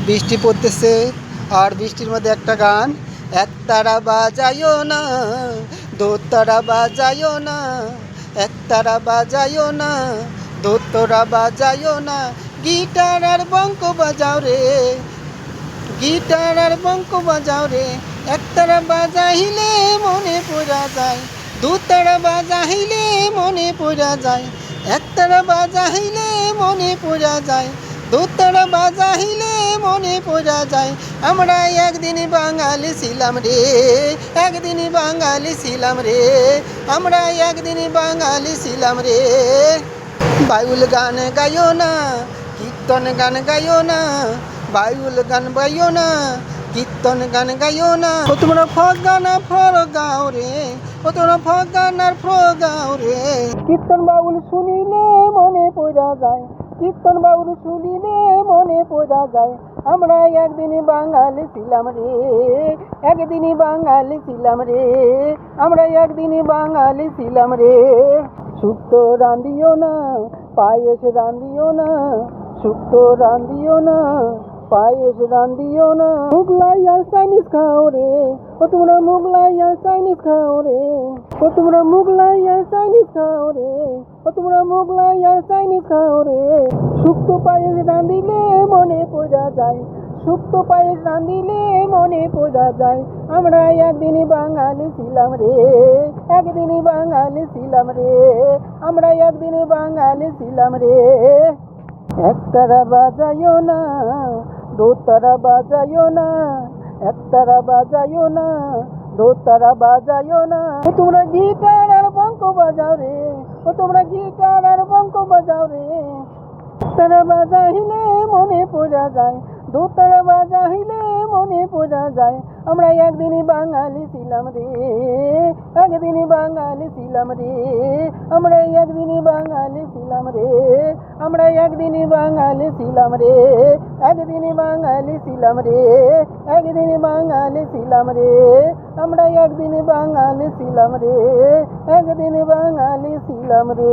বৃষ্টি পড়তেছে আর বৃষ্টির মধ্যে একটা গান, একতারা বাজাইও না, দোতারা বাজাইও না, একতারা বাজাইও না, দোতারা বাজাইও না, গিটার আর বঙ্ক বাজাও রে, গিটার আর বঙ্ক বাজাও রে, একতারা বাজাইলে মনে পড়া যায়, দোতারা বাজাইলে মনে পড়া যায়, একতারা বাজাইলে মনে পড়া যায়, দোতারা বাজাইলে মনে পড়া যায়। আমরা একদিন বাঙালি ছিলাম রে, একদিন বাঙালি ছিলাম রে, আমরা একদিন বাঙালি ছিলাম রে। বাউল গান গাইও না, কীর্তন গান গাইও না, বাউল গান গাইও না, কীর্তন গান গাইও না। ও তোমরা ফক গান আর ফর গাও রে, ও তোমরা ফক গান আর ফর গাও রে। কীর্তন বাউল শুনিলে মনে পড়া যায়, কীর্তন বাউল শুনিলে মনে পড়া যায়। আমরা একদিন বাঙালি ছিলাম রে, একদিন বাঙালি ছিলাম রে, আমরা একদিন বাঙালি ছিলাম রে। শুক্তো রাঁধিও না, পায়েস রাঁধিও না, শুক্তো রাঁধিও না, পায়েস রাঁধিও না। মুগলাই আর চাইনিজ খাও রে, ও তোমরা মুগলাই আর চাইনিজ খাও রে, ও তোমরা মুগলাই আর চাইনিজ খাও রে, ও তোমরা মুগলাই আর চাইনিজ খাও রে। শুক্তো পায়েস রাঁধিলে মনে পড়া যায়, শুক্তো পায়েস রাঁধিলে মনে পড়া যায়। আমরা একদিন বাঙালি ছিলাম রে, একদিন বাঙালি ছিলাম রে, আমরা একদিন বাঙালি ছিলাম রে। একতারা বাজাইও না, দোতারা বাজাইও না, একতারা বাজাইও না, দোতারা বাজাইও না। ও তোমরা গিটার আর বঙ্ক বাজাও রে, ও তোমরা গিটার আর বঙ্ক বাজাও রে, একতারা বাজাইলে মনে পড়া যায়, দোতারা বাজাইলে মনে পড়া যায়। আমরা একদিন বাঙালি ছিলাম রে, একদিন বাঙালি ছিলাম রে, আমরা একদিন বাঙালি ছিলাম রে, আমরা একদিন বাঙালি ছিলাম রে, একদিন বাঙালি ছিলাম রে, একদিন বাঙালি ছিলাম রে, আমরা একদিন বাঙালি ছিলাম রে, একদিন বাঙালি ছিলাম রে।